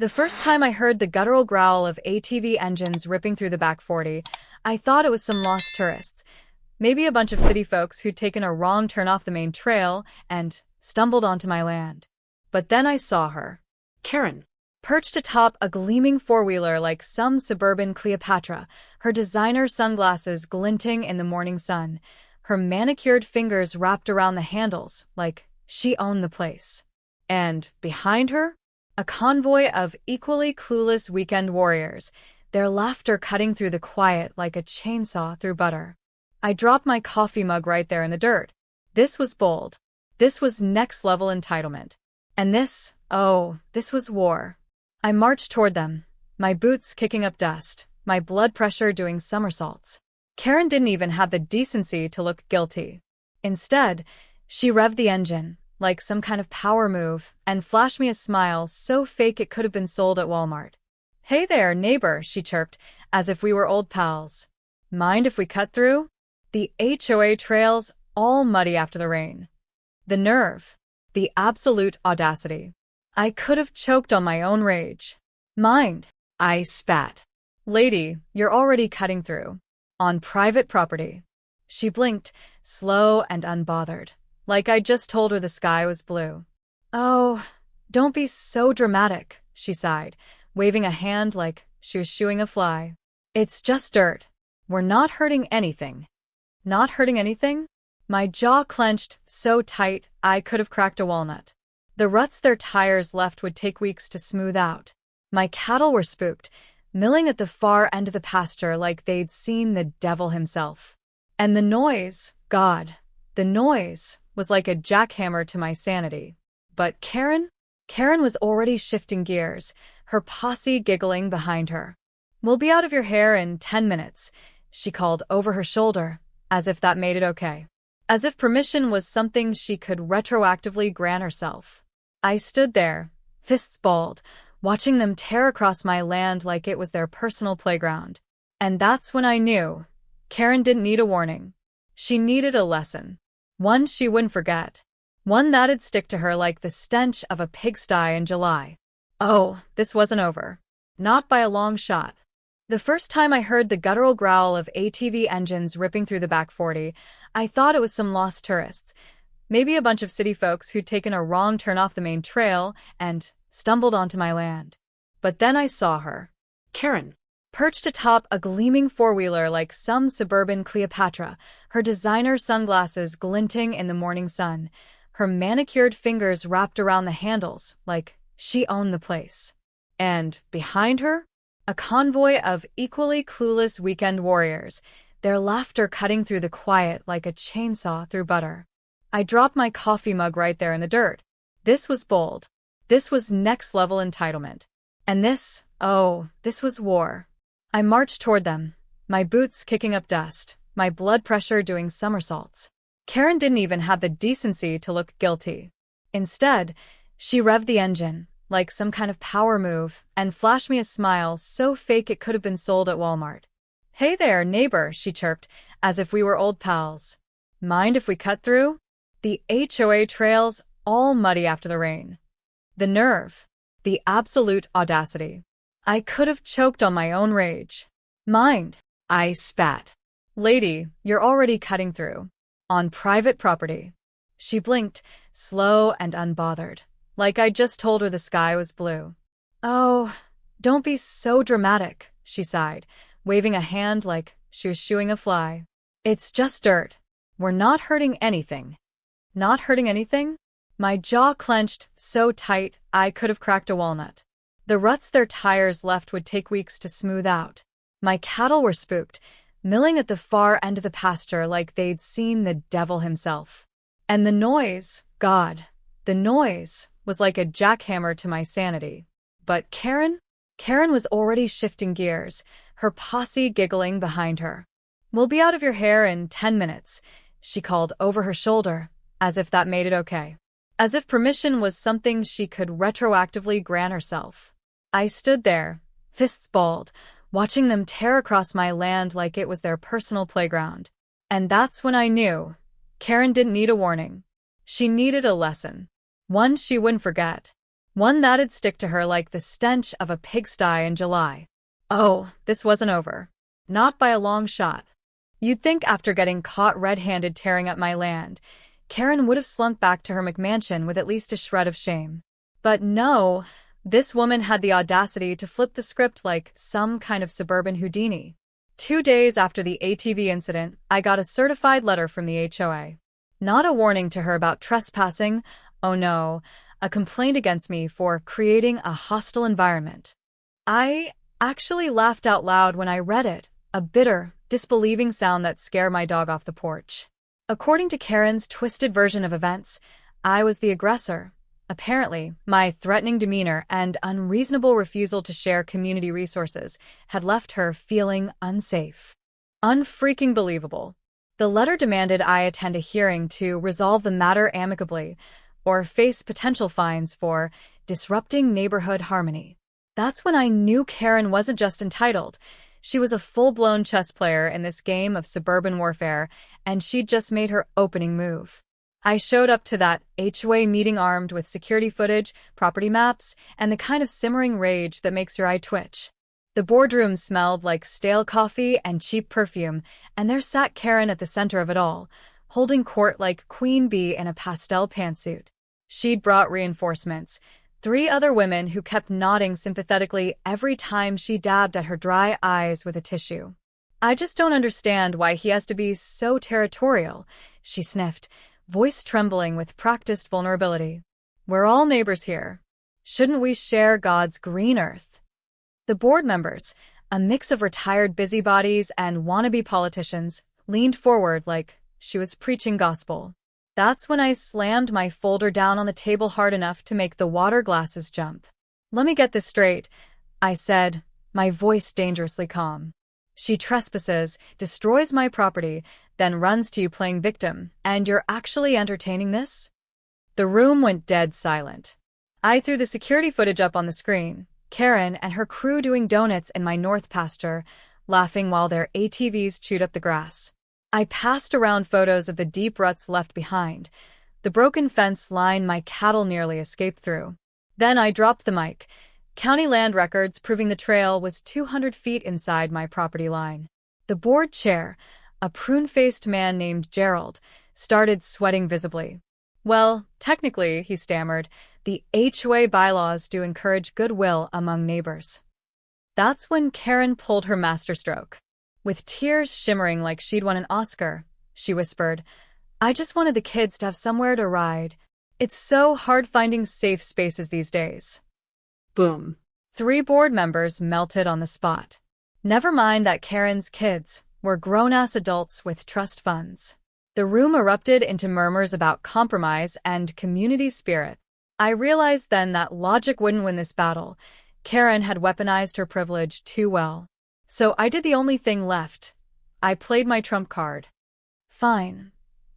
The first time I heard the guttural growl of ATV engines ripping through the back 40, I thought it was some lost tourists. Maybe a bunch of city folks who'd taken a wrong turn off the main trail and stumbled onto my land. But then I saw her. Karen. Perched atop a gleaming four-wheeler like some suburban Cleopatra, her designer sunglasses glinting in the morning sun, her manicured fingers wrapped around the handles like she owned the place. And behind her, a convoy of equally clueless weekend warriors, their laughter cutting through the quiet like a chainsaw through butter. I dropped my coffee mug right there in the dirt. This was bold. This was next-level entitlement. And this was war. I marched toward them, my boots kicking up dust, my blood pressure doing somersaults. Karen didn't even have the decency to look guilty. Instead, she revved the engine, like some kind of power move, and flashed me a smile so fake it could have been sold at Walmart. "Hey there, neighbor," she chirped, as if we were old pals. "Mind if we cut through? The HOA trail's all muddy after the rain." The nerve. The absolute audacity. I could have choked on my own rage. "Mind," I spat. "Lady, you're already cutting through. On private property." She blinked, slow and unbothered, like I just told her the sky was blue. "Oh, don't be so dramatic," she sighed, waving a hand like she was shooing a fly. "It's just dirt. We're not hurting anything." Not hurting anything? My jaw clenched so tight I could have cracked a walnut. The ruts their tires left would take weeks to smooth out. My cattle were spooked, milling at the far end of the pasture like they'd seen the devil himself. And the noise, God, the noise was like a jackhammer to my sanity. But Karen was already shifting gears, her posse giggling behind her. "We'll be out of your hair in 10 minutes, she called over her shoulder, as if that made it okay. As if permission was something she could retroactively grant herself. I stood there, fists balled, watching them tear across my land like it was their personal playground. And that's when I knew Karen didn't need a warning. She needed a lesson. One she wouldn't forget. One that'd stick to her like the stench of a pigsty in July. Oh, this wasn't over. Not by a long shot. The first time I heard the guttural growl of ATV engines ripping through the back 40, I thought it was some lost tourists. Maybe a bunch of city folks who'd taken a wrong turn off the main trail and stumbled onto my land. But then I saw her. Karen. Perched atop a gleaming four-wheeler like some suburban Cleopatra, her designer sunglasses glinting in the morning sun, her manicured fingers wrapped around the handles like she owned the place. And behind her, a convoy of equally clueless weekend warriors, their laughter cutting through the quiet like a chainsaw through butter. I dropped my coffee mug right there in the dirt. This was bold. This was next-level entitlement. And this was war. I marched toward them, my boots kicking up dust, my blood pressure doing somersaults. Karen didn't even have the decency to look guilty. Instead, she revved the engine, like some kind of power move, and flashed me a smile so fake it could have been sold at Walmart. "Hey there, neighbor," she chirped, as if we were old pals. "Mind if we cut through? The HOA trail's all muddy after the rain." The nerve. The absolute audacity. I could have choked on my own rage. "Mind," I spat. "Lady, you're already cutting through. On private property." She blinked, slow and unbothered, like I just told her the sky was blue. "Oh, don't be so dramatic," she sighed, waving a hand like she was shooing a fly. "It's just dirt. We're not hurting anything." Not hurting anything? My jaw clenched so tight I could have cracked a walnut. The ruts their tires left would take weeks to smooth out. My cattle were spooked, milling at the far end of the pasture like they'd seen the devil himself. And the noise, God, the noise was like a jackhammer to my sanity. But Karen was already shifting gears, her posse giggling behind her. "We'll be out of your hair in 10 minutes, she called over her shoulder, as if that made it okay. As if permission was something she could retroactively grant herself. I stood there, fists balled, watching them tear across my land like it was their personal playground. And that's when I knew Karen didn't need a warning. She needed a lesson. One she wouldn't forget. One that'd stick to her like the stench of a pigsty in July. Oh, this wasn't over. Not by a long shot. You'd think after getting caught red-handed tearing up my land, Karen would have slunk back to her McMansion with at least a shred of shame. But no, this woman had the audacity to flip the script like some kind of suburban Houdini. 2 days after the ATV incident, I got a certified letter from the HOA. Not a warning to her about trespassing, oh no, a complaint against me for creating a hostile environment. I actually laughed out loud when I read it, a bitter, disbelieving sound that scared my dog off the porch. According to Karen's twisted version of events, I was the aggressor. Apparently, my threatening demeanor and unreasonable refusal to share community resources had left her feeling unsafe. Unfreaking believable. The letter demanded I attend a hearing to resolve the matter amicably, or face potential fines for disrupting neighborhood harmony. That's when I knew Karen wasn't just entitled. She was a full-blown chess player in this game of suburban warfare, and she'd just made her opening move. I showed up to that HOA meeting armed with security footage, property maps, and the kind of simmering rage that makes your eye twitch. The boardroom smelled like stale coffee and cheap perfume, and there sat Karen at the center of it all, holding court like Queen Bee in a pastel pantsuit. She'd brought reinforcements, 3 other women who kept nodding sympathetically every time she dabbed at her dry eyes with a tissue. "I just don't understand why he has to be so territorial," she sniffed, voice trembling with practiced vulnerability. "We're all neighbors here. Shouldn't we share God's green earth?" The board members, a mix of retired busybodies and wannabe politicians, leaned forward like she was preaching gospel. That's when I slammed my folder down on the table hard enough to make the water glasses jump. "Let me get this straight," I said, my voice dangerously calm. "She trespasses, destroys my property, then runs to you playing victim, and you're actually entertaining this?" The room went dead silent. I threw the security footage up on the screen, Karen and her crew doing donuts in my north pasture, laughing while their ATVs chewed up the grass. I passed around photos of the deep ruts left behind, the broken fence line my cattle nearly escaped through. Then I dropped the mic, county land records proving the trail was 200 feet inside my property line. The board chair, a prune-faced man named Gerald, started sweating visibly. "Well, technically," he stammered, "the HOA bylaws do encourage goodwill among neighbors." That's when Karen pulled her masterstroke. With tears shimmering like she'd won an Oscar, she whispered, "I just wanted the kids to have somewhere to ride. It's so hard finding safe spaces these days." Boom. 3 board members melted on the spot. Never mind that Karen's kids were grown-ass adults with trust funds. The room erupted into murmurs about compromise and community spirit. I realized then that logic wouldn't win this battle. Karen had weaponized her privilege too well. So I did the only thing left. I played my trump card. "Fine,"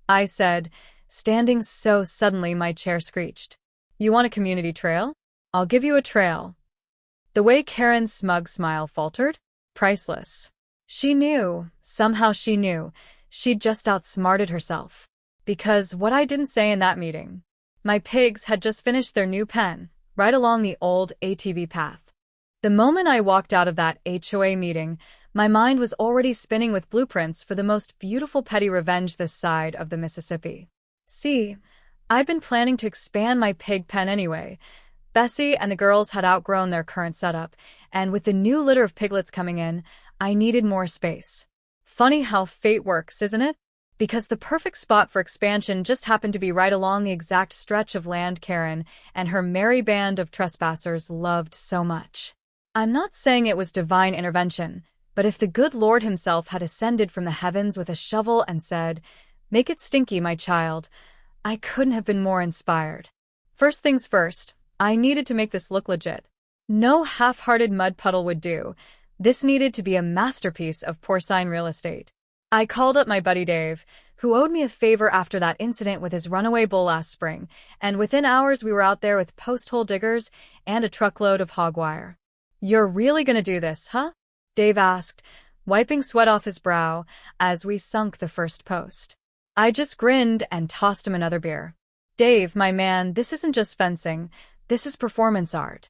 I said, standing so suddenly my chair screeched. "You want a community trail? I'll give you a trail." The way Karen's smug smile faltered? Priceless. She knew, somehow she knew, she'd just outsmarted herself. Because what I didn't say in that meeting, my pigs had just finished their new pen, right along the old ATV path. The moment I walked out of that HOA meeting, my mind was already spinning with blueprints for the most beautiful petty revenge this side of the Mississippi. See, I'd been planning to expand my pig pen anyway. Bessie and the girls had outgrown their current setup, and with the new litter of piglets coming in, I needed more space. Funny how fate works, isn't it? Because the perfect spot for expansion just happened to be right along the exact stretch of land Karen and her merry band of trespassers loved so much. I'm not saying it was divine intervention, but if the good Lord himself had ascended from the heavens with a shovel and said, "Make it stinky, my child," I couldn't have been more inspired. First things first, I needed to make this look legit. No half-hearted mud puddle would do. This needed to be a masterpiece of porcine real estate. I called up my buddy Dave, who owed me a favor after that incident with his runaway bull last spring, and within hours we were out there with post-hole diggers and a truckload of hog wire. "You're really gonna do this, huh?" Dave asked, wiping sweat off his brow as we sunk the first post. I just grinned and tossed him another beer. "Dave, my man, this isn't just fencing. This is performance art.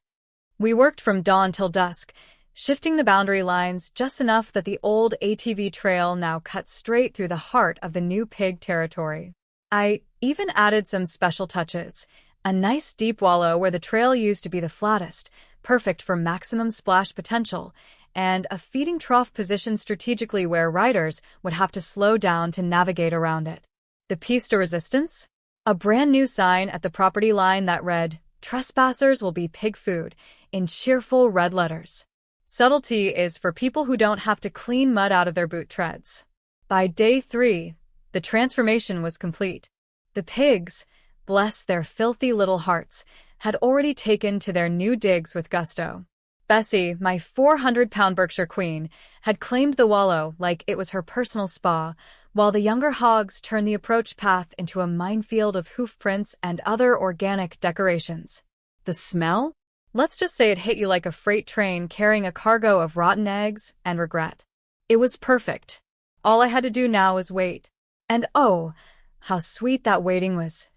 We worked from dawn till dusk, shifting the boundary lines just enough that the old ATV trail now cut straight through the heart of the new pig territory. I even added some special touches. A nice deep wallow where the trail used to be the flattest, perfect for maximum splash potential, and a feeding trough positioned strategically where riders would have to slow down to navigate around it. The piece de resistance? A brand new sign at the property line that read, "Trespassers will be pig food," in cheerful red letters. Subtlety is for people who don't have to clean mud out of their boot treads. By day 3, the transformation was complete. The pigs, bless their filthy little hearts, had already taken to their new digs with gusto. Bessie, my 400-pound Berkshire queen, had claimed the wallow like it was her personal spa, while the younger hogs turned the approach path into a minefield of hoof prints and other organic decorations. The smell? Let's just say it hit you like a freight train carrying a cargo of rotten eggs and regret. It was perfect. All I had to do now was wait. And oh, how sweet that waiting was.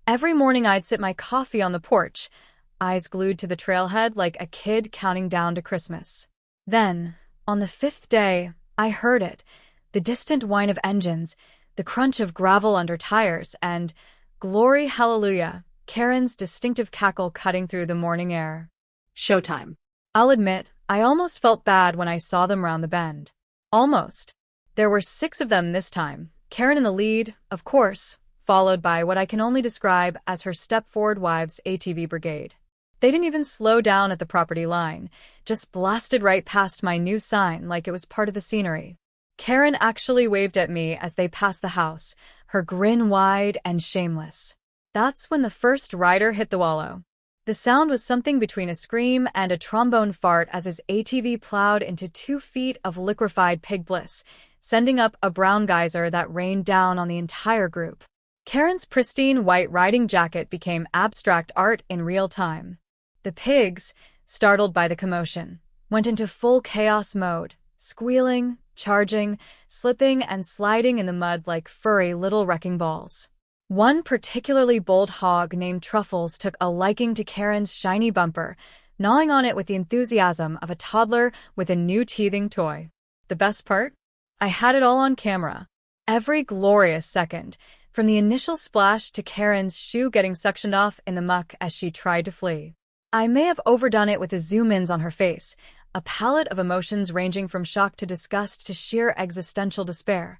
Every morning I'd sip my coffee on the porch, eyes glued to the trailhead like a kid counting down to Christmas. Then, on the 5th day, I heard it, the distant whine of engines, the crunch of gravel under tires, and, glory hallelujah, Karen's distinctive cackle cutting through the morning air. Showtime. I'll admit, I almost felt bad when I saw them round the bend. Almost. There were 6 of them this time, Karen in the lead, of course, followed by what I can only describe as her step-forward wives' ATV brigade. They didn't even slow down at the property line, just blasted right past my new sign like it was part of the scenery. Karen actually waved at me as they passed the house, her grin wide and shameless. That's when the first rider hit the wallow. The sound was something between a scream and a trombone fart as his ATV plowed into 2 feet of liquefied pig bliss, sending up a brown geyser that rained down on the entire group. Karen's pristine white riding jacket became abstract art in real time. The pigs, startled by the commotion, went into full chaos mode, squealing, charging, slipping, and sliding in the mud like furry little wrecking balls. One particularly bold hog named Truffles took a liking to Karen's shiny bumper, gnawing on it with the enthusiasm of a toddler with a new teething toy. The best part? I had it all on camera. Every glorious second, from the initial splash to Karen's shoe getting suctioned off in the muck as she tried to flee. I may have overdone it with the zoom-ins on her face, a palette of emotions ranging from shock to disgust to sheer existential despair.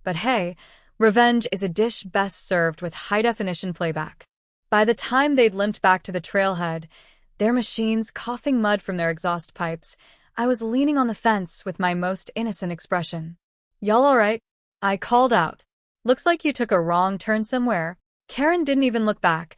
But hey, revenge is a dish best served with high-definition playback. By the time they'd limped back to the trailhead, their machines coughing mud from their exhaust pipes, I was leaning on the fence with my most innocent expression. "Y'all all right?" I called out. "Looks like you took a wrong turn somewhere." Karen didn't even look back,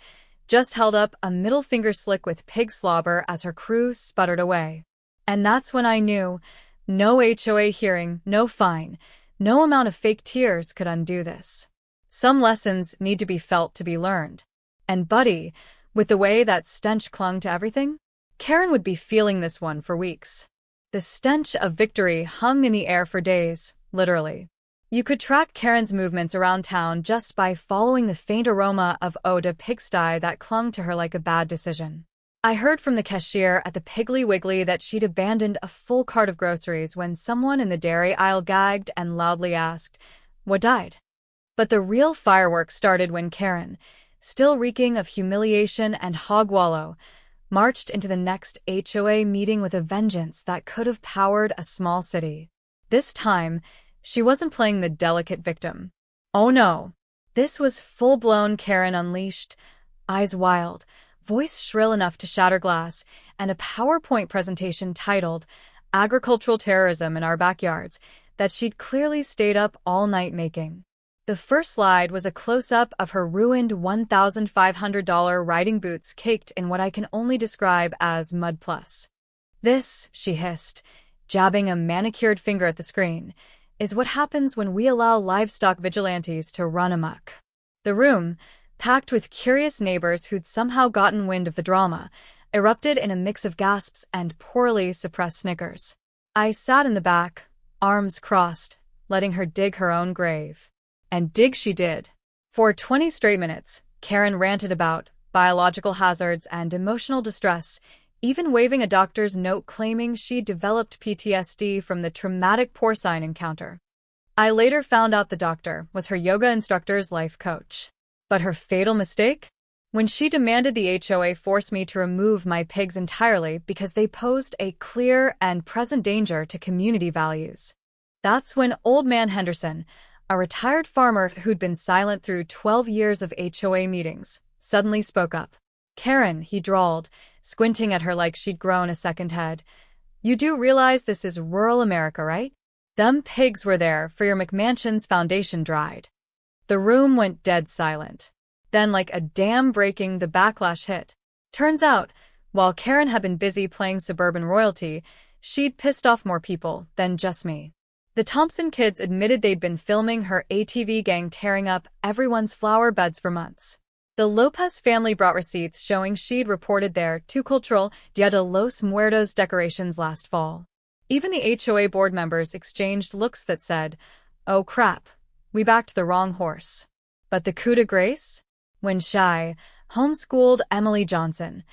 just held up a middle finger slick with pig slobber as her crew sputtered away. And that's when I knew, no HOA hearing, no fine, no amount of fake tears could undo this. Some lessons need to be felt to be learned. And buddy, with the way that stench clung to everything, Karen would be feeling this one for weeks. The stench of victory hung in the air for days, literally. You could track Karen's movements around town just by following the faint aroma of eau de pigsty that clung to her like a bad decision. I heard from the cashier at the Piggly Wiggly that she'd abandoned a full cart of groceries when someone in the dairy aisle gagged and loudly asked, "What died?" But the real fireworks started when Karen, still reeking of humiliation and hog wallow, marched into the next HOA meeting with a vengeance that could have powered a small city. This time, she wasn't playing the delicate victim. Oh no. This was full-blown Karen unleashed, eyes wild, voice shrill enough to shatter glass, and a PowerPoint presentation titled "Agricultural Terrorism in Our Backyards" that she'd clearly stayed up all night making. The first slide was a close-up of her ruined $1,500 riding boots caked in what I can only describe as mud plus. "This," she hissed, jabbing a manicured finger at the screen, "is what happens when we allow livestock vigilantes to run amok." The room, packed with curious neighbors who'd somehow gotten wind of the drama, erupted in a mix of gasps and poorly suppressed snickers. I sat in the back, arms crossed, letting her dig her own grave. And dig she did. For 20 straight minutes, Karen ranted about biological hazards, and emotional distress, even waiving a doctor's note claiming she developed PTSD from the traumatic porcine encounter. I later found out the doctor was her yoga instructor's life coach. But her fatal mistake? When she demanded the HOA force me to remove my pigs entirely because they posed a clear and present danger to community values. That's when Old Man Henderson, a retired farmer who'd been silent through 12 years of HOA meetings, suddenly spoke up. "Karen," he drawled, squinting at her like she'd grown a second head. "You do realize this is rural America, right? Them pigs were there for your McMansion's foundation dried." The room went dead silent. Then, like a dam breaking, the backlash hit. Turns out, while Karen had been busy playing suburban royalty, she'd pissed off more people than just me. The Thompson kids admitted they'd been filming her ATV gang tearing up everyone's flower beds for months. The Lopez family brought receipts showing she'd reported their too cultural Dia de los Muertos decorations last fall. Even the HOA board members exchanged looks that said, "Oh crap, we backed the wrong horse." But the coup de grace? When shy, homeschooled Emily Johnson,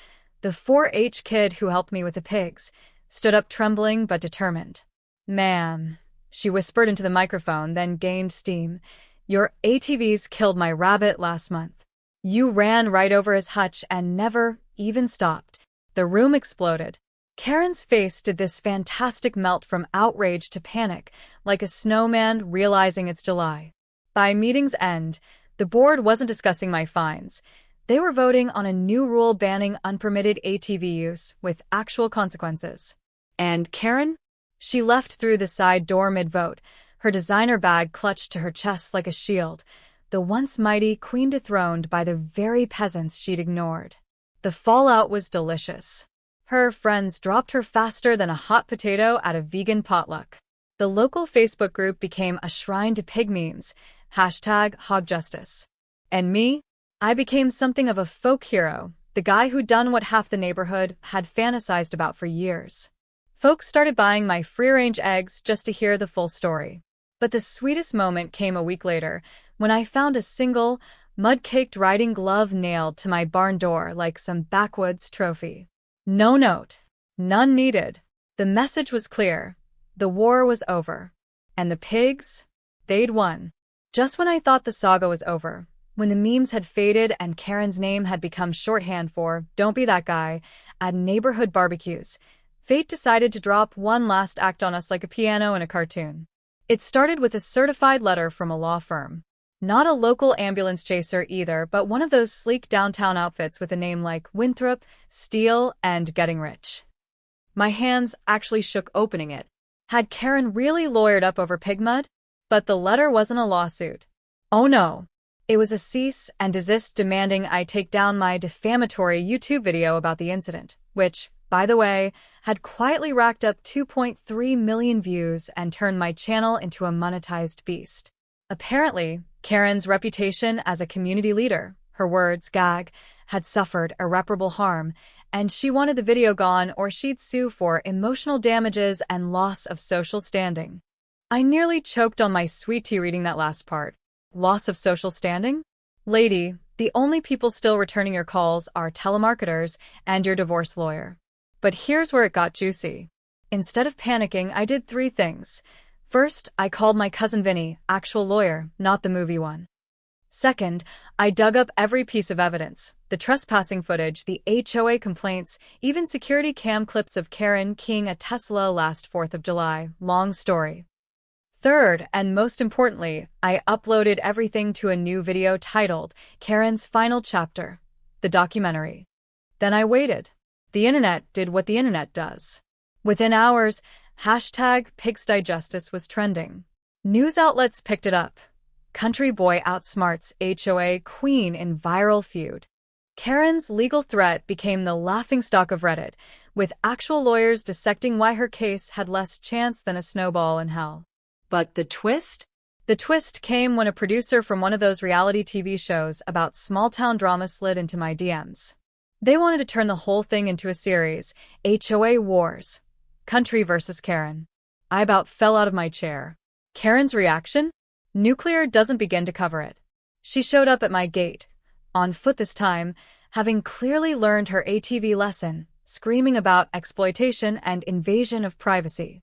the 4-H kid who helped me with the pigs, stood up trembling but determined. "Ma'am," she whispered into the microphone, then gained steam, "your ATVs killed my rabbit last month. You ran right over his hutch and never even stopped." The room exploded. Karen's face did this fantastic melt from outrage to panic, like a snowman realizing it's July. By meeting's end, the board wasn't discussing my fines. They were voting on a new rule banning unpermitted ATV use with actual consequences. And Karen? She left through the side door mid-vote, her designer bag clutched to her chest like a shield, the once mighty queen dethroned by the very peasants she'd ignored. The fallout was delicious. Her friends dropped her faster than a hot potato at a vegan potluck. The local Facebook group became a shrine to pig memes, #HogJustice. And me? I became something of a folk hero, the guy who'd done what half the neighborhood had fantasized about for years. Folks started buying my free-range eggs just to hear the full story. But the sweetest moment came a week later, when I found a single, mud-caked riding glove nailed to my barn door like some backwoods trophy. No note. None needed. The message was clear. The war was over. And the pigs? They'd won. Just when I thought the saga was over, when the memes had faded and Karen's name had become shorthand for "don't be that guy" at neighborhood barbecues, fate decided to drop one last act on us like a piano in a cartoon. It started with a certified letter from a law firm. Not a local ambulance chaser either, but one of those sleek downtown outfits with a name like Winthrop, Steele, and Getting Rich. My hands actually shook opening it. Had Karen really lawyered up over pig mud? But the letter wasn't a lawsuit. Oh no. It was a cease and desist demanding I take down my defamatory YouTube video about the incident, which, by the way, had quietly racked up 2.3 million views and turned my channel into a monetized beast. Apparently, Karen's reputation as a community leader, her words, gag, had suffered irreparable harm, and she wanted the video gone or she'd sue for emotional damages and loss of social standing. I nearly choked on my sweet tea reading that last part. Loss of social standing? Lady, the only people still returning your calls are telemarketers and your divorce lawyer. But here's where it got juicy. Instead of panicking, I did 3 things. First, I called my cousin Vinny, actual lawyer, not the movie one. Second, I dug up every piece of evidence, the trespassing footage, the HOA complaints, even security cam clips of Karen keying a Tesla last 4th of July. Long story. Third, and most importantly, I uploaded everything to a new video titled Karen's Final Chapter, the documentary. Then I waited. The internet did what the internet does. Within hours, #PigstyJustice was trending. News outlets picked it up. Country boy outsmarts HOA queen in viral feud. Karen's legal threat became the laughingstock of Reddit, with actual lawyers dissecting why her case had less chance than a snowball in hell. But the twist? The twist came when a producer from one of those reality TV shows about small-town drama slid into my DMs. They wanted to turn the whole thing into a series, HOA Wars. Country versus Karen. I about fell out of my chair. Karen's reaction? Nuclear doesn't begin to cover it. She showed up at my gate, on foot this time, having clearly learned her ATV lesson, screaming about exploitation and invasion of privacy.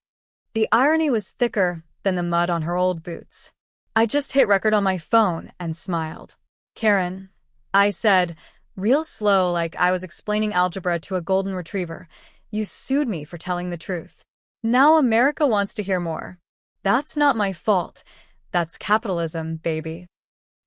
The irony was thicker than the mud on her old boots. I just hit record on my phone and smiled. "Karen," I said, real slow like I was explaining algebra to a golden retriever, "you sued me for telling the truth. Now America wants to hear more. That's not my fault. That's capitalism, baby."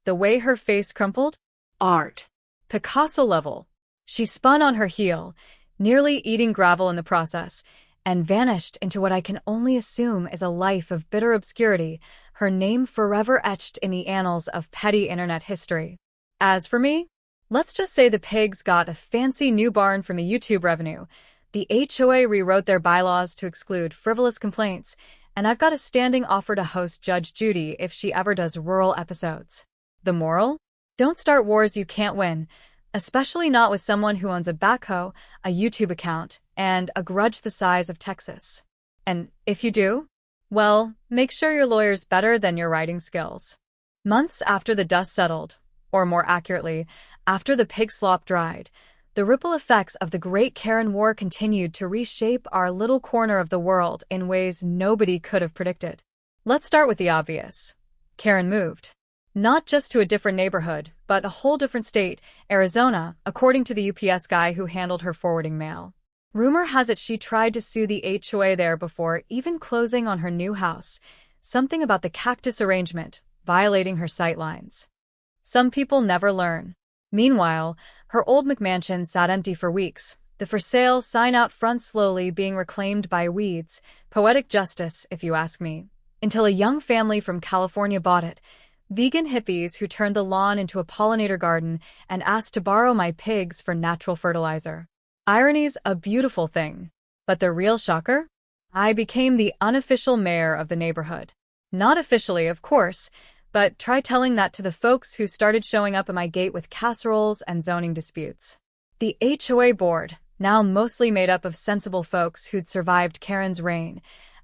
The way her face crumpled? Art. Picasso level. She spun on her heel, nearly eating gravel in the process, and vanished into what I can only assume is a life of bitter obscurity, her name forever etched in the annals of petty internet history. As for me, let's just say the pigs got a fancy new barn from the YouTube revenue. The HOA rewrote their bylaws to exclude frivolous complaints, and I've got a standing offer to host Judge Judy if she ever does rural episodes. The moral? Don't start wars you can't win, especially not with someone who owns a backhoe, a YouTube account, and a grudge the size of Texas. And if you do, well, make sure your lawyer's better than your writing skills. Months after the dust settled, or more accurately, after the pig slop dried, the ripple effects of the Great Karen War continued to reshape our little corner of the world in ways nobody could have predicted. Let's start with the obvious. Karen moved. Not just to a different neighborhood, but a whole different state, Arizona, according to the UPS guy who handled her forwarding mail. Rumor has it she tried to sue the HOA there before even closing on her new house, something about the cactus arrangement, violating her sightlines. Some people never learn. Meanwhile, her old McMansion sat empty for weeks, the for sale sign out front slowly being reclaimed by weeds, poetic justice, if you ask me, until a young family from California bought it, vegan hippies who turned the lawn into a pollinator garden and asked to borrow my pigs for natural fertilizer. Irony's a beautiful thing. But the real shocker? I became the unofficial mayor of the neighborhood. Not officially, of course, but try telling that to the folks who started showing up at my gate with casseroles and zoning disputes. The HOA board, now mostly made up of sensible folks who'd survived Karen's reign,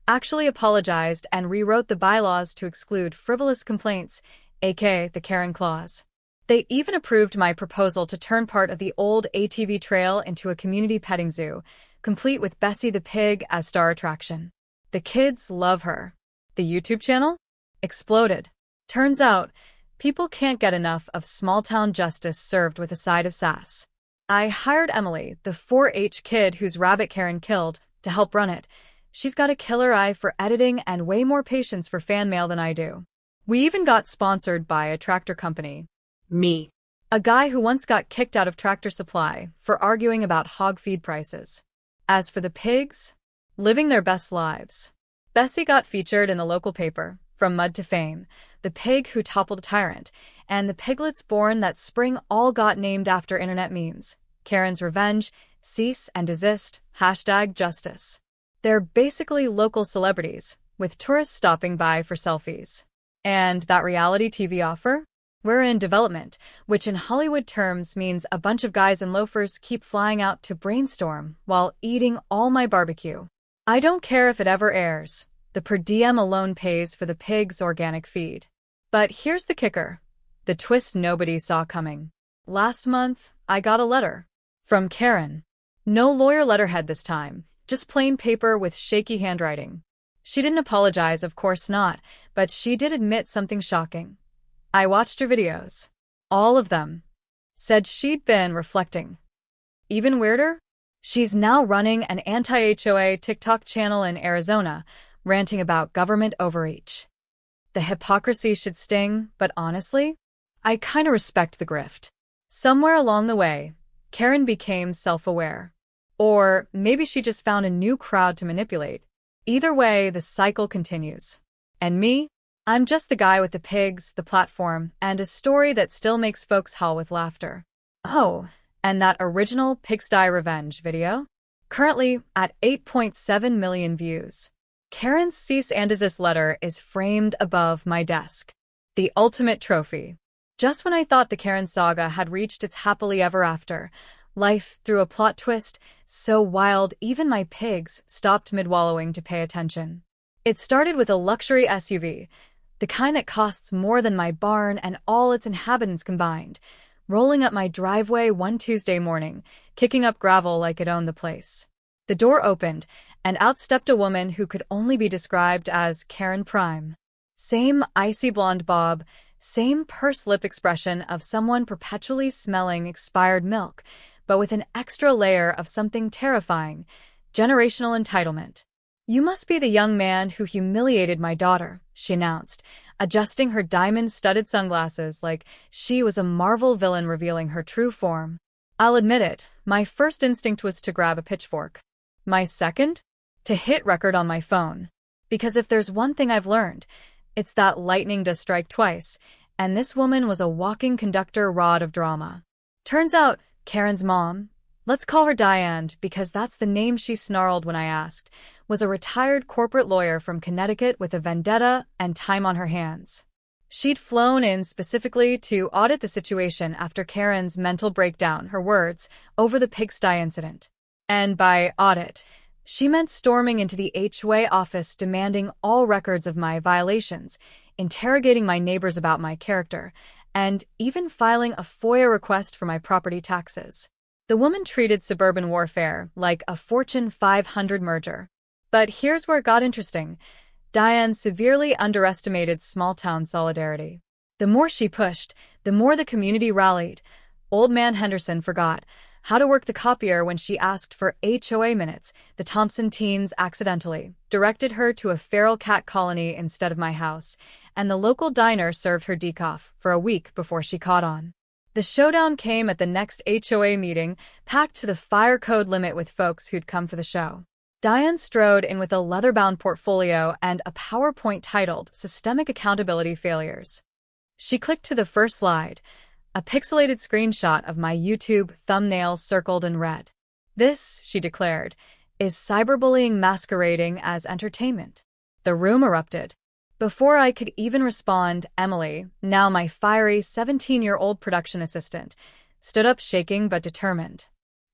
actually apologized and rewrote the bylaws to exclude frivolous complaints, aka the Karen Clause. They even approved my proposal to turn part of the old ATV trail into a community petting zoo, complete with Bessie the pig as star attraction. The kids love her. The YouTube channel? Exploded. Turns out, people can't get enough of small-town justice served with a side of sass. I hired Emily, the 4-H kid whose rabbit Karen killed, to help run it. She's got a killer eye for editing and way more patience for fan mail than I do. We even got sponsored by a tractor company. Me. A guy who once got kicked out of Tractor Supply for arguing about hog feed prices. As for the pigs, living their best lives. Bessie got featured in the local paper, From Mud to Fame, the pig who toppled a tyrant, and the piglets born that spring all got named after internet memes. Karen's Revenge, Cease and Desist, #Justice. They're basically local celebrities, with tourists stopping by for selfies. And that reality TV offer? We're in development, which in Hollywood terms means a bunch of guys in loafers keep flying out to brainstorm while eating all my barbecue. I don't care if it ever airs. The per diem alone pays for the pig's organic feed. But here's the kicker. The twist nobody saw coming. Last month, I got a letter. From Karen. No lawyer letterhead this time, just plain paper with shaky handwriting. She didn't apologize, of course not, but she did admit something shocking. I watched her videos. All of them. Said she'd been reflecting. Even weirder? She's now running an anti-HOA TikTok channel in Arizona, ranting about government overreach. The hypocrisy should sting, but honestly, I kinda respect the grift. Somewhere along the way, Karen became self-aware. Or maybe she just found a new crowd to manipulate. Either way, the cycle continues. And me? I'm just the guy with the pigs, the platform, and a story that still makes folks howl with laughter. Oh, and that original Pigsty Revenge video? Currently at 8.7 million views. Karen's cease and desist letter is framed above my desk. The ultimate trophy. Just when I thought the Karen saga had reached its happily ever after, life threw a plot twist so wild even my pigs stopped mid-wallowing to pay attention. It started with a luxury SUV, the kind that costs more than my barn and all its inhabitants combined, rolling up my driveway one Tuesday morning, kicking up gravel like it owned the place. The door opened, and out stepped a woman who could only be described as Karen Prime. Same icy blonde bob, same pursed lip expression of someone perpetually smelling expired milk, but with an extra layer of something terrifying: generational entitlement. "You must be the young man who humiliated my daughter," she announced, adjusting her diamond-studded sunglasses like she was a Marvel villain revealing her true form. I'll admit it, my first instinct was to grab a pitchfork. My second? To hit record on my phone. Because if there's one thing I've learned, it's that lightning does strike twice, and this woman was a walking conductor rod of drama. Turns out, Karen's mom, let's call her Diane because that's the name she snarled when I asked, was a retired corporate lawyer from Connecticut with a vendetta and time on her hands. She'd flown in specifically to audit the situation after Karen's mental breakdown, her words, over the pigsty incident. And by audit, she meant storming into the HOA office demanding all records of my violations, interrogating my neighbors about my character, and even filing a FOIA request for my property taxes. The woman treated suburban warfare like a Fortune 500 merger. But here's where it got interesting. Diane severely underestimated small-town solidarity. The more she pushed, the more the community rallied. Old man Henderson forgot how to work the copier when she asked for HOA minutes. The Thompson teens accidentally directed her to a feral cat colony instead of my house, and the local diner served her decaf for a week before she caught on. The showdown came at the next HOA meeting, packed to the fire code limit with folks who'd come for the show. Diane strode in with a leather-bound portfolio and a PowerPoint titled Systemic Accountability Failures. She clicked to the first slide, a pixelated screenshot of my YouTube thumbnail circled in red. "This," she declared, "is cyberbullying masquerading as entertainment." The room erupted. Before I could even respond, Emily, now my fiery 17-year-old production assistant, stood up shaking but determined.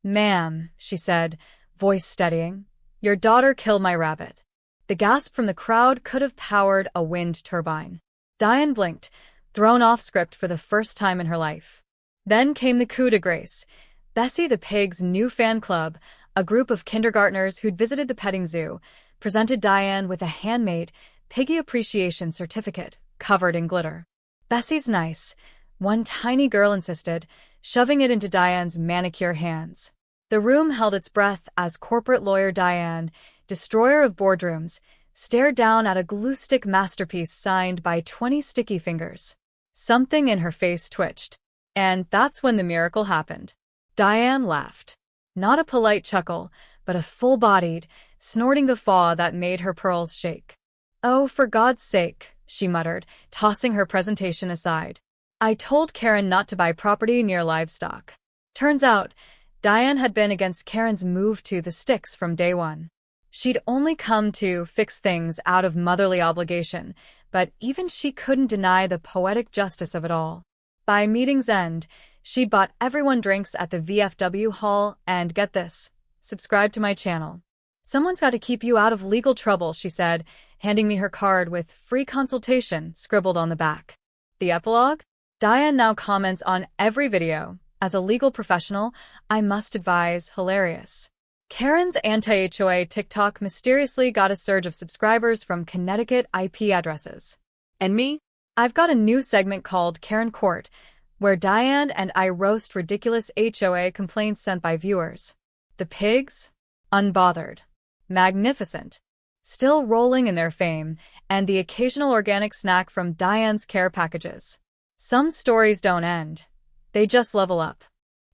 "Ma'am," she said, voice steadying, "your daughter killed my rabbit." The gasp from the crowd could have powered a wind turbine. Diane blinked, thrown off script for the first time in her life. Then came the coup de grace. Bessie the pig's new fan club, a group of kindergartners who'd visited the petting zoo, presented Diane with a handmade piggy appreciation certificate covered in glitter. "Bessie's nice," one tiny girl insisted, shoving it into Diane's manicure hands. The room held its breath as corporate lawyer Diane, destroyer of boardrooms, stared down at a glue-stick masterpiece signed by 20 sticky fingers. Something in her face twitched, and that's when the miracle happened. Diane laughed. Not a polite chuckle, but a full-bodied, snorting guffaw that made her pearls shake. "Oh, for God's sake," she muttered, tossing her presentation aside. "I told Karen not to buy property near livestock." Turns out, Diane had been against Karen's move to the sticks from day one. She'd only come to fix things out of motherly obligation, but even she couldn't deny the poetic justice of it all. By meeting's end, she'd bought everyone drinks at the VFW hall and, get this, subscribe to my channel. "Someone's got to keep you out of legal trouble," she said, handing me her card with free consultation scribbled on the back. The epilogue? Diane now comments on every video. As a legal professional, I must advise, hilarious. Karen's anti-HOA TikTok mysteriously got a surge of subscribers from Connecticut IP addresses. And me? I've got a new segment called Karen Court, where Diane and I roast ridiculous HOA complaints sent by viewers. The pigs? Unbothered. Magnificent. Still rolling in their fame, and the occasional organic snack from Diane's care packages. Some stories don't end. They just level up.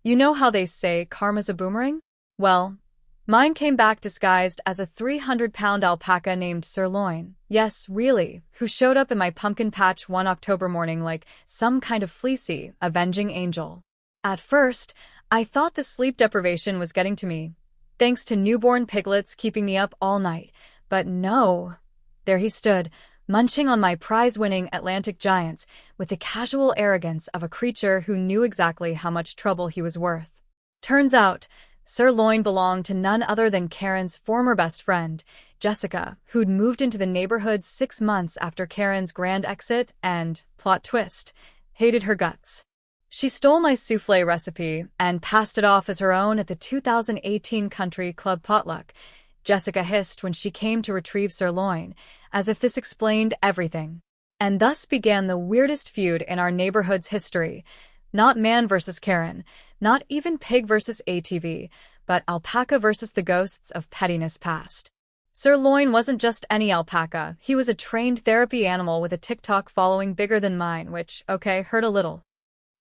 You know how they say karma's a boomerang? Well, mine came back disguised as a 300-pound alpaca named Sirloin. Yes, really, who showed up in my pumpkin patch one October morning like some kind of fleecy, avenging angel. At first, I thought the sleep deprivation was getting to me, thanks to newborn piglets keeping me up all night. But no. There he stood, munching on my prize-winning Atlantic giants with the casual arrogance of a creature who knew exactly how much trouble he was worth. Turns out, Sirloin belonged to none other than Karen's former best friend, Jessica, who'd moved into the neighborhood 6 months after Karen's grand exit and, plot twist, hated her guts. She stole my souffle recipe and passed it off as her own at the 2018 Country Club potluck, Jessica hissed when she came to retrieve sirloin, as if this explained everything. And thus began the weirdest feud in our neighborhood's history. Not man versus Karen, not even pig versus ATV, but alpaca versus the ghosts of pettiness past. Sirloin wasn't just any alpaca, he was a trained therapy animal with a TikTok following bigger than mine, which, okay, hurt a little.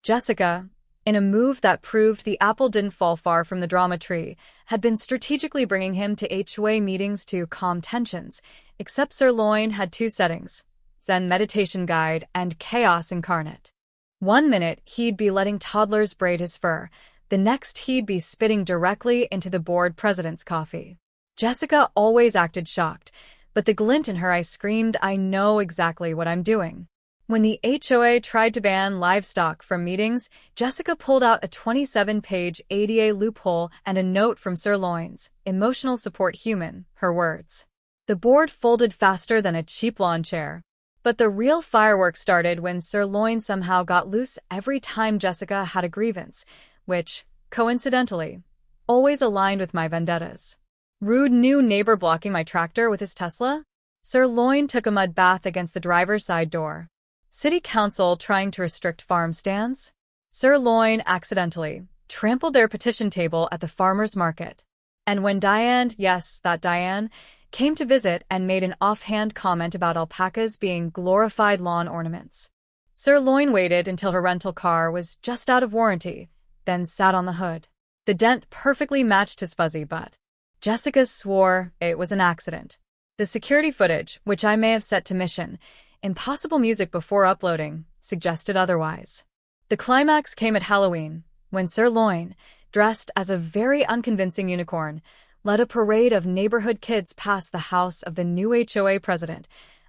Jessica, in a move that proved the apple didn't fall far from the drama tree, had been strategically bringing him to HOA meetings to calm tensions, except Sirloin had two settings: Zen meditation guide and chaos incarnate. One minute, he'd be letting toddlers braid his fur. The next, he'd be spitting directly into the board president's coffee. Jessica always acted shocked, but the glint in her eye screamed, "I know exactly what I'm doing." When the HOA tried to ban livestock from meetings, Jessica pulled out a 27-page ADA loophole and a note from Sirloin's emotional support human, her words. The board folded faster than a cheap lawn chair. But the real fireworks started when Sirloin somehow got loose every time Jessica had a grievance, which, coincidentally, always aligned with my vendettas. Rude new neighbor blocking my tractor with his Tesla? Sirloin took a mud bath against the driver's side door. City council trying to restrict farm stands? Sirloin accidentally trampled their petition table at the farmer's market. And when Diane, yes, that Diane, came to visit and made an offhand comment about alpacas being glorified lawn ornaments, Sirloin waited until her rental car was just out of warranty, then sat on the hood. The dent perfectly matched his fuzzy butt. Jessica swore it was an accident. The security footage, which I may have set to mission, impossible music before uploading, suggested otherwise. The climax came at Halloween, when Sirloin, dressed as a very unconvincing unicorn, led a parade of neighborhood kids past the house of the new HOA president,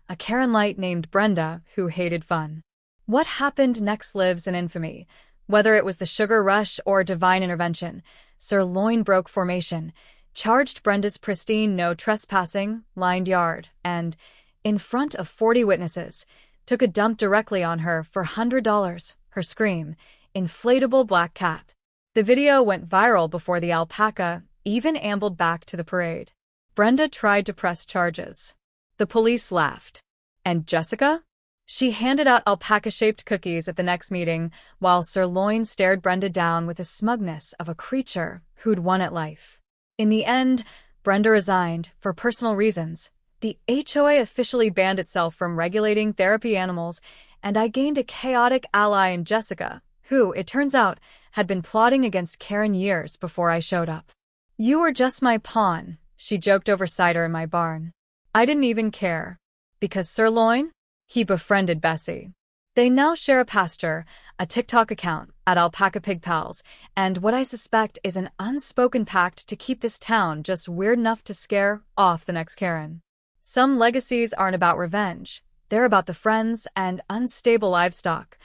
a Karen Light named Brenda who hated fun. What happened next lives in infamy. Whether it was the sugar rush or divine intervention, Sirloin broke formation, charged Brenda's pristine no trespassing, lined yard, and, in front of 40 witnesses, took a dump directly on her for $100, her scream, inflatable black cat. The video went viral before the alpaca even ambled back to the parade. Brenda tried to press charges. The police laughed. And Jessica? She handed out alpaca-shaped cookies at the next meeting, while Sirloin stared Brenda down with the smugness of a creature who'd won at life. In the end, Brenda resigned, for personal reasons. The HOA officially banned itself from regulating therapy animals, and I gained a chaotic ally in Jessica, who, it turns out, had been plotting against Karen years before I showed up. "You were just my pawn," she joked over cider in my barn. I didn't even care. Because Sirloin? He befriended Bessie. They now share a pasture, a TikTok account, at Alpaca Pig Pals, and what I suspect is an unspoken pact to keep this town just weird enough to scare off the next Karen. Some legacies aren't about revenge. They're about the friends and unstable livestock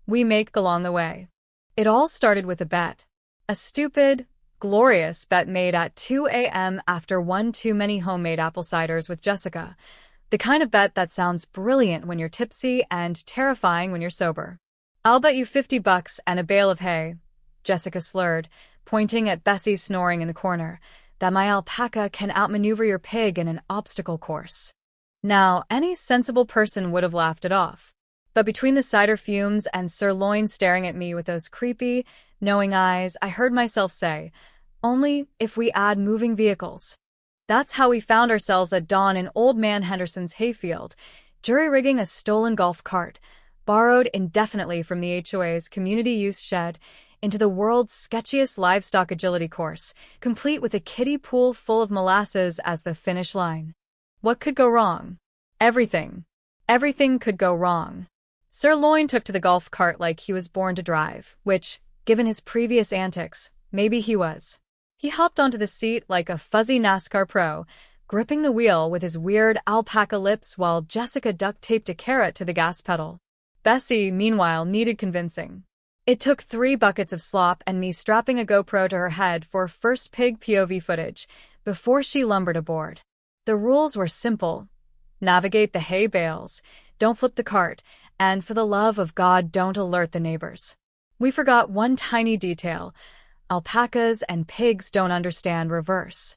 we make along the way. It all started with a bet. A stupid, glorious bet made at 2 a.m. after one too many homemade apple ciders with Jessica. The kind of bet that sounds brilliant when you're tipsy and terrifying when you're sober. "I'll bet you $50 and a bale of hay," Jessica slurred, pointing at Bessie snoring in the corner, "that my alpaca can outmaneuver your pig in an obstacle course." Now, any sensible person would have laughed it off. But between the cider fumes and Sirloin staring at me with those creepy, knowing eyes, I heard myself say, "Only if we add moving vehicles." That's how we found ourselves at dawn in Old Man Henderson's hayfield, jury-rigging a stolen golf cart, borrowed indefinitely from the HOA's community use shed, into the world's sketchiest livestock agility course, complete with a kiddie pool full of molasses as the finish line. What could go wrong? Everything. Everything could go wrong. Sirloin took to the golf cart like he was born to drive, which, given his previous antics, maybe he was. He hopped onto the seat like a fuzzy NASCAR pro, gripping the wheel with his weird alpaca lips while Jessica duct-taped a carrot to the gas pedal. Bessie, meanwhile, needed convincing. It took 3 buckets of slop and me strapping a GoPro to her head for first pig POV footage before she lumbered aboard. The rules were simple. Navigate the hay bales, don't flip the cart, and for the love of God, don't alert the neighbors. We forgot one tiny detail. Alpacas and pigs don't understand reverse.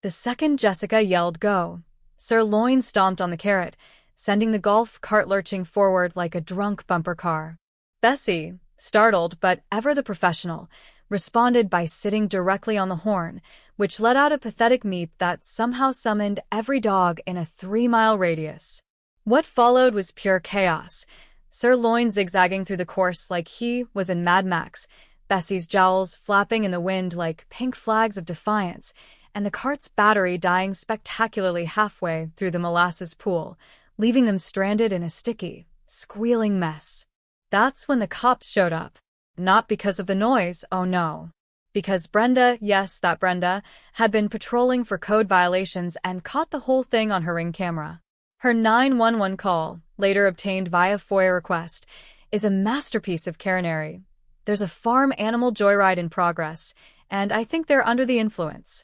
The second Jessica yelled go, Sirloin stomped on the carrot, sending the golf cart lurching forward like a drunk bumper car. Bessie, startled but ever the professional, responded by sitting directly on the horn, which let out a pathetic meep that somehow summoned every dog in a 3-mile radius. What followed was pure chaos. Sirloin zigzagging through the course like he was in Mad Max, Bessie's jowls flapping in the wind like pink flags of defiance, and the cart's battery dying spectacularly halfway through the molasses pool, leaving them stranded in a sticky, squealing mess. That's when the cops showed up. Not because of the noise, oh no. Because Brenda, yes, that Brenda, had been patrolling for code violations and caught the whole thing on her Ring camera. Her 911 call, later obtained via FOIA request, is a masterpiece of Karenary. There's a farm animal joyride in progress, and I think they're under the influence.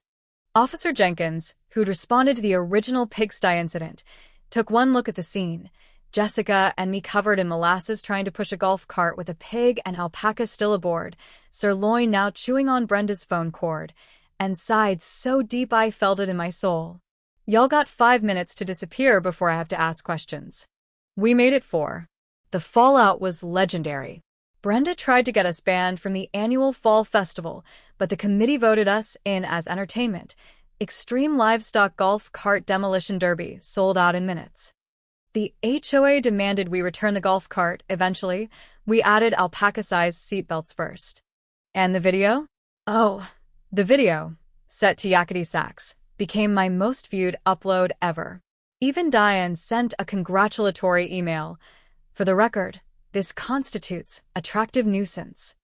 Officer Jenkins, who'd responded to the original pigsty incident, took one look at the scene. Jessica and me covered in molasses trying to push a golf cart with a pig and alpaca still aboard, Sirloin now chewing on Brenda's phone cord, and sighed so deep I felt it in my soul. Y'all got 5 minutes to disappear before I have to ask questions. We made it 4. The fallout was legendary. Brenda tried to get us banned from the annual fall festival, but the committee voted us in as entertainment. Extreme Livestock Golf Cart Demolition Derby sold out in minutes. The HOA demanded we return the golf cart. Eventually, we added alpaca-sized seatbelts first. And the video? Oh, the video, set to yakety sax, became my most viewed upload ever. Even Diane sent a congratulatory email. For the record, this constitutes attractive nuisance.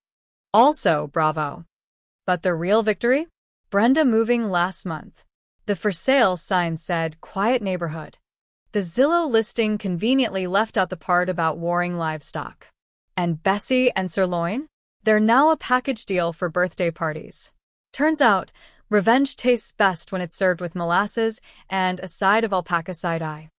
Also, bravo. But the real victory? Brenda moving last month. The for sale sign said quiet neighborhood. The Zillow listing conveniently left out the part about warring livestock. And Bessie and Sirloin? They're now a package deal for birthday parties. Turns out, revenge tastes best when it's served with molasses and a side of alpaca side-eye.